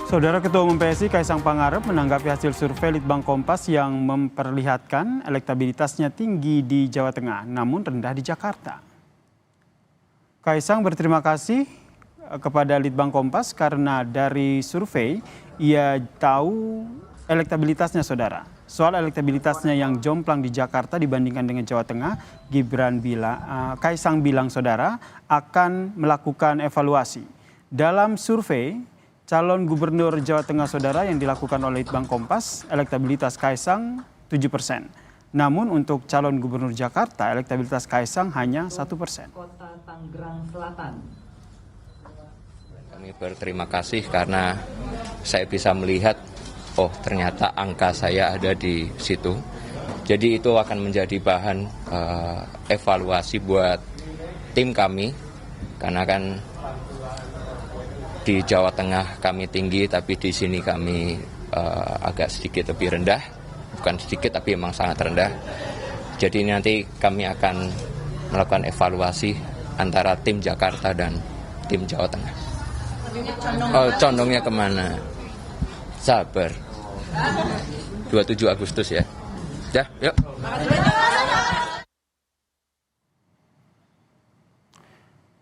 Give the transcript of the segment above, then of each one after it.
Saudara Ketua Umum PSI Kaisang Pangarep menanggapi hasil survei Litbang Kompas yang memperlihatkan elektabilitasnya tinggi di Jawa Tengah, namun rendah di Jakarta. Kaisang berterima kasih kepada Litbang Kompas karena dari survei ia tahu elektabilitasnya, saudara. Soal elektabilitasnya yang jomplang di Jakarta dibandingkan dengan Jawa Tengah, Kaisang bilang, saudara, akan melakukan evaluasi. Dalam survei calon gubernur Jawa Tengah, saudara, yang dilakukan oleh Litbang Kompas, elektabilitas Kaisang 7%. Namun untuk calon gubernur Jakarta, elektabilitas Kaisang hanya 1%. Kota Tangerang Selatan. Kami berterima kasih karena saya bisa melihat, oh ternyata angka saya ada di situ. Jadi itu akan menjadi bahan evaluasi buat tim kami, karena kan di Jawa Tengah kami tinggi, tapi di sini kami agak sedikit lebih rendah. Bukan sedikit, tapi memang sangat rendah. Jadi nanti kami akan melakukan evaluasi antara tim Jakarta dan tim Jawa Tengah. Oh, condongnya kemana? Sabar. 27 Agustus ya. Ya, yuk.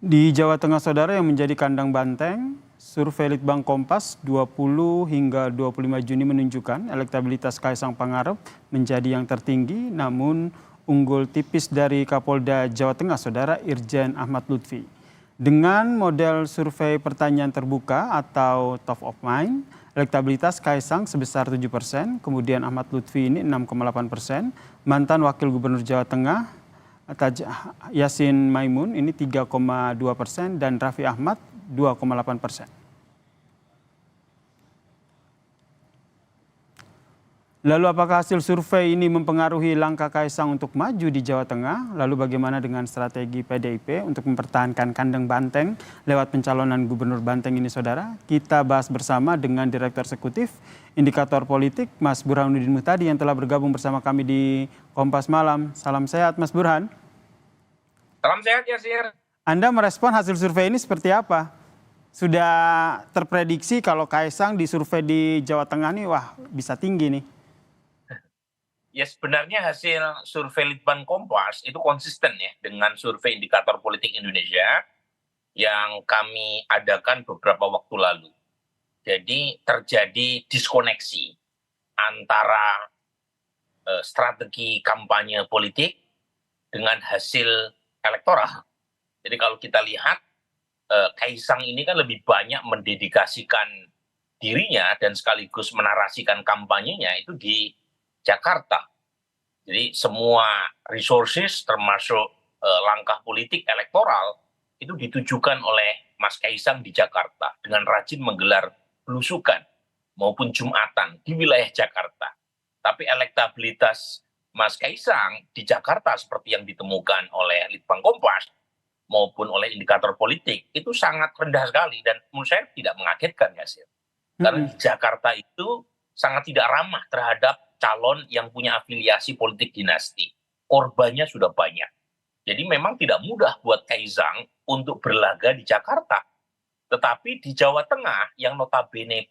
Di Jawa Tengah, saudara, yang menjadi kandang banteng, survei Litbang Kompas 20 hingga 25 Juni menunjukkan elektabilitas Kaisang Pangarep menjadi yang tertinggi, namun unggul tipis dari Kapolda Jawa Tengah, saudara, Irjen Ahmad Lutfi. Dengan model survei pertanyaan terbuka atau top of mind, elektabilitas Kaisang sebesar 7%, kemudian Ahmad Lutfi ini 6,8%, mantan Wakil Gubernur Jawa Tengah Yassin Maimun ini 3,2%, dan Raffi Ahmad 2,8%. Lalu apakah hasil survei ini mempengaruhi langkah Kaisang untuk maju di Jawa Tengah? Lalu bagaimana dengan strategi PDIP untuk mempertahankan kandang banteng lewat pencalonan Gubernur Banteng ini, saudara? Kita bahas bersama dengan Direktur Eksekutif Indikator Politik, Mas Burhanuddin Muhtadi, yang telah bergabung bersama kami di Kompas Malam. Salam sehat, Mas Burhan. Salam sehat, Yasir. Anda merespon hasil survei ini seperti apa? Sudah terprediksi kalau Kaisang di survei di Jawa Tengah nih, wah bisa tinggi nih. Ya, sebenarnya hasil survei Litbang Kompas itu konsisten ya dengan survei Indikator Politik Indonesia yang kami adakan beberapa waktu lalu. Jadi terjadi diskoneksi antara strategi kampanye politik dengan hasil elektoral. Jadi kalau kita lihat, Kaisang ini kan lebih banyak mendedikasikan dirinya dan sekaligus menarasikan kampanyenya itu di Jakarta. Jadi semua resources termasuk langkah politik elektoral itu ditujukan oleh Mas Kaisang di Jakarta dengan rajin menggelar belusukan maupun jumatan di wilayah Jakarta. Tapi elektabilitas Mas Kaisang di Jakarta seperti yang ditemukan oleh Litbang Kompas maupun oleh indikator politik itu sangat rendah sekali, dan menurut saya tidak mengagetkan, ya sih. Karena di Jakarta itu sangat tidak ramah terhadap calon yang punya afiliasi politik dinasti. Korbannya sudah banyak. Jadi memang tidak mudah buat Kaisang untuk berlaga di Jakarta. Tetapi di Jawa Tengah yang notabene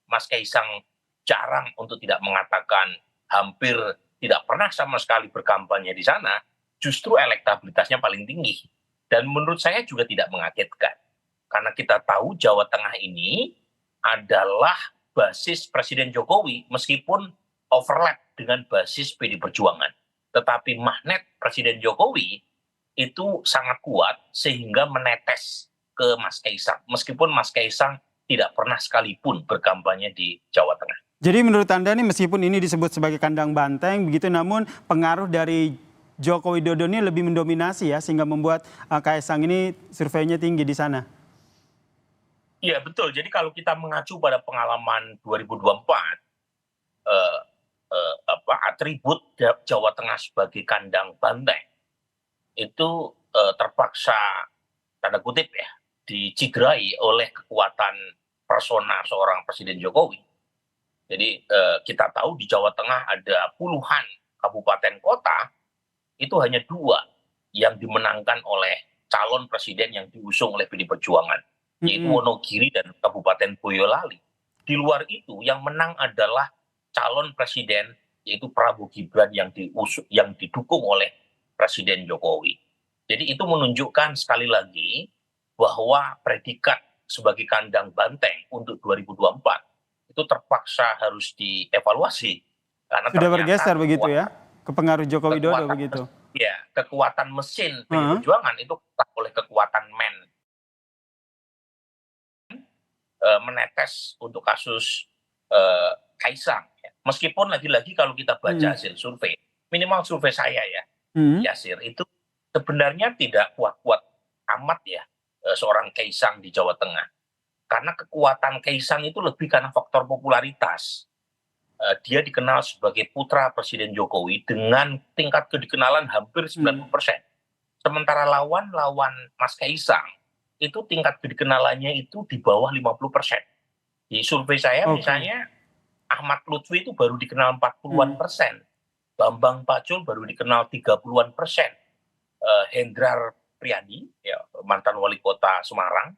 Mas Kaisang jarang untuk tidak mengatakan, hampir tidak pernah sama sekali berkampanye di sana, justru elektabilitasnya paling tinggi. Dan menurut saya juga tidak mengagetkan. Karena kita tahu Jawa Tengah ini adalah basis Presiden Jokowi meskipun overlap dengan basis PD Perjuangan. Tetapi magnet Presiden Jokowi itu sangat kuat sehingga menetes ke Mas Kaisang. Meskipun Mas Kaisang tidak pernah sekalipun berkampanye di Jawa Tengah. Jadi menurut Anda nih, meskipun ini disebut sebagai kandang banteng begitu, namun pengaruh dari Joko Widodo ini lebih mendominasi ya, sehingga membuat Kaisang ini surveinya tinggi di sana. Iya betul, jadi kalau kita mengacu pada pengalaman 2024, atribut Jawa Tengah sebagai kandang banteng itu terpaksa, tanda kutip ya, dicederai oleh kekuatan persona seorang Presiden Jokowi. Jadi kita tahu di Jawa Tengah ada puluhan kabupaten kota, itu hanya 2 yang dimenangkan oleh calon presiden yang diusung oleh PD Perjuangan, yaitu Wonogiri dan Kabupaten Boyolali. di luar itu yang menang adalah calon presiden yaitu Prabowo Gibran yang didukung oleh Presiden Jokowi. Jadi itu menunjukkan sekali lagi bahwa predikat sebagai kandang banteng untuk 2024 itu terpaksa harus dievaluasi karena Sudah bergeser begitu ya, ke pengaruh Joko Widodo begitu. Ya, kekuatan mesin PDI Perjuangan itu oleh kekuatan menetes untuk kasus Kaisang. Ya. Meskipun lagi-lagi kalau kita baca hasil survei, minimal survei saya ya, Yasir, itu sebenarnya tidak kuat-kuat amat ya seorang Kaisang di Jawa Tengah. Karena kekuatan Kaisang itu lebih karena faktor popularitas. Dia dikenal sebagai putra Presiden Jokowi dengan tingkat kedikenalan hampir 90%. Sementara lawan Mas Kaisang, itu tingkat kedikenalannya itu di bawah 50%. Di survei saya misalnya, Ahmad Lutfi itu baru dikenal 40-an%. Bambang Pacul baru dikenal 30-an%. Hendrar Priyadi, ya, mantan wali kota Semarang,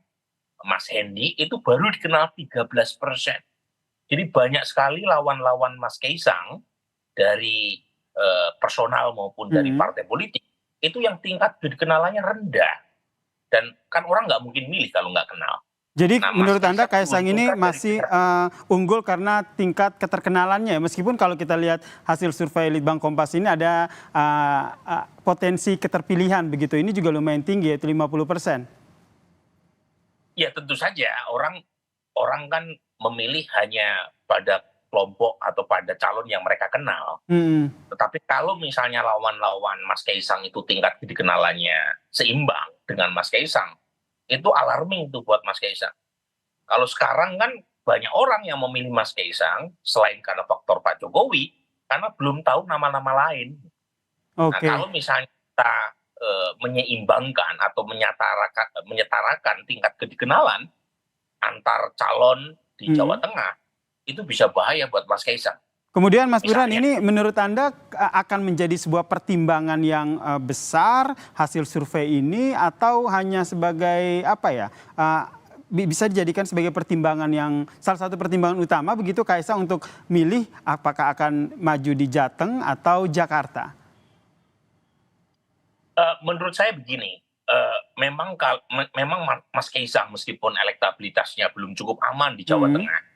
Mas Hendi, itu baru dikenal 13%. Jadi banyak sekali lawan-lawan Mas Kaisang dari personal maupun dari partai politik itu yang tingkat kenalannya rendah dan kan orang nggak mungkin milih kalau nggak kenal. Jadi Nah, menurut Anda Kaisang Kaisang ini masih unggul karena tingkat keterkenalannya, meskipun kalau kita lihat hasil survei Litbang Kompas ini ada potensi keterpilihan begitu, ini juga lumayan tinggi yaitu 50%. Ya tentu saja orang kan memilih hanya pada kelompok atau pada calon yang mereka kenal. Tetapi kalau misalnya lawan-lawan Mas Kaisang itu tingkat dikenalannya seimbang dengan Mas Kaisang, itu alarming tuh buat Mas Kaisang. Kalau sekarang kan banyak orang yang memilih Mas Kaisang selain karena faktor Pak Jokowi, karena belum tahu nama-nama lain. Nah kalau misalnya kita menyeimbangkan atau menyetarakan tingkat kedikenalan antar calon di Jawa Tengah, itu bisa bahaya buat Mas Kaisang. Kemudian Mas Burhan, ini menurut Anda akan menjadi sebuah pertimbangan yang besar hasil survei ini atau hanya sebagai apa ya, bisa dijadikan sebagai pertimbangan yang salah satu pertimbangan utama begitu Kaisang untuk milih apakah akan maju di Jateng atau Jakarta? Menurut saya begini, memang Mas Kaisang meskipun elektabilitasnya belum cukup aman di Jawa Tengah,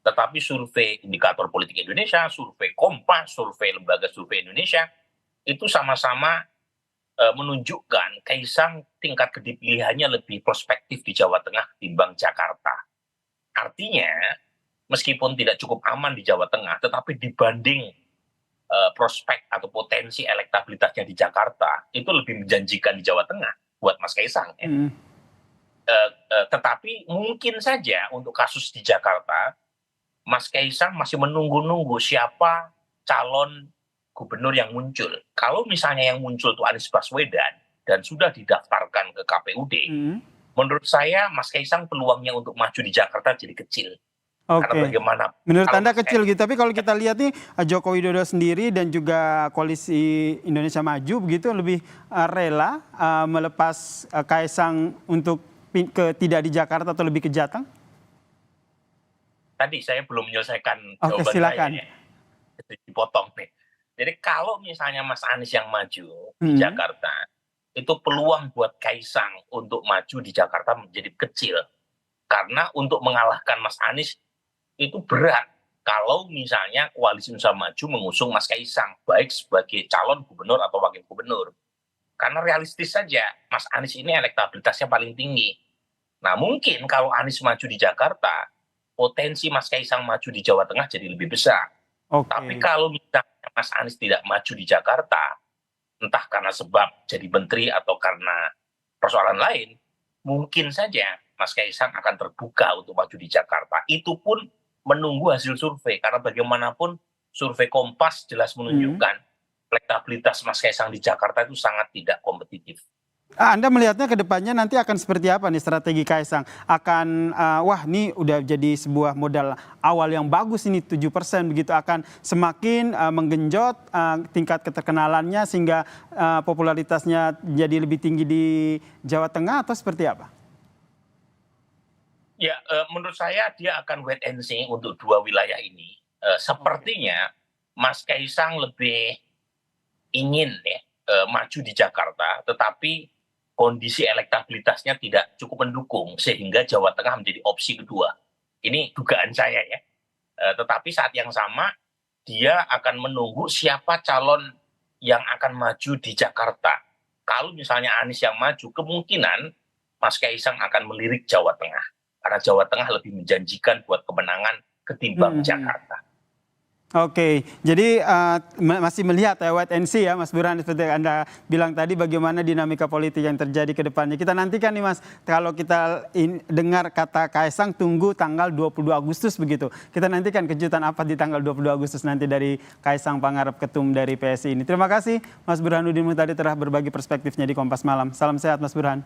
tetapi survei Indikator Politik Indonesia, survei Kompas, survei Lembaga Survei Indonesia, itu sama-sama menunjukkan Kaisang tingkat kedipilihannya lebih prospektif di Jawa Tengah ketimbang Jakarta. Artinya, meskipun tidak cukup aman di Jawa Tengah, tetapi dibanding prospek atau potensi elektabilitasnya di Jakarta, itu lebih menjanjikan di Jawa Tengah buat Mas Kaisang. Ya. Tetapi mungkin saja untuk kasus di Jakarta, Mas Kaisang masih menunggu-nunggu siapa calon gubernur yang muncul. Kalau misalnya yang muncul itu Anies Baswedan dan sudah didaftarkan ke KPUD, menurut saya Mas Kaisang peluangnya untuk maju di Jakarta jadi kecil. Karena bagaimana? Menurut Anda kecil gitu, tapi kalau kita lihat nih Joko Widodo sendiri dan juga koalisi Indonesia Maju begitu lebih rela melepas Kaisang untuk tidak di Jakarta atau lebih ke Jateng? Tadi saya belum menyelesaikan jawaban silakan. saya. Dipotong nih. Jadi kalau misalnya Mas Anies yang maju di Jakarta, itu peluang buat Kaisang untuk maju di Jakarta menjadi kecil. Karena untuk mengalahkan Mas Anies itu berat. Kalau misalnya Koalisi Indonesia Maju mengusung Mas Kaisang, baik sebagai calon gubernur atau wakil gubernur. Karena realistis saja, Mas Anies ini elektabilitasnya paling tinggi. Nah mungkin kalau Anies maju di Jakarta, potensi Mas Kaisang maju di Jawa Tengah jadi lebih besar. Tapi kalau misalnya Mas Anies tidak maju di Jakarta, entah karena sebab jadi menteri atau karena persoalan lain, mungkin saja Mas Kaisang akan terbuka untuk maju di Jakarta. Itu pun menunggu hasil survei, karena bagaimanapun survei Kompas jelas menunjukkan elektabilitas Mas Kaisang di Jakarta itu sangat tidak kompetitif. Anda melihatnya ke depannya nanti akan seperti apa nih strategi Kaisang? Akan, wah ini udah jadi sebuah modal awal yang bagus ini 7% begitu, akan semakin menggenjot tingkat keterkenalannya sehingga popularitasnya jadi lebih tinggi di Jawa Tengah atau seperti apa? Ya, menurut saya dia akan wait and see untuk dua wilayah ini. Sepertinya Mas Kaisang lebih ingin ya maju di Jakarta, tetapi kondisi elektabilitasnya tidak cukup mendukung sehingga Jawa Tengah menjadi opsi kedua. Ini dugaan saya ya. Tetapi saat yang sama dia akan menunggu siapa calon yang akan maju di Jakarta. Kalau misalnya Anies yang maju, kemungkinan Mas Kaisang akan melirik Jawa Tengah. Karena Jawa Tengah lebih menjanjikan buat kemenangan ketimbang Jakarta. Oke, jadi masih melihat ya wait and see ya Mas Burhan, seperti Anda bilang tadi bagaimana dinamika politik yang terjadi ke depannya. Kita nantikan nih Mas, kalau kita dengar kata Kaisang tunggu tanggal 22 Agustus begitu. Kita nantikan kejutan apa di tanggal 22 Agustus nanti dari Kaisang Pangarep, ketum dari PSI ini. Terima kasih Mas Burhanuddin Muhtadi telah berbagi perspektifnya di Kompas Malam. Salam sehat Mas Burhan.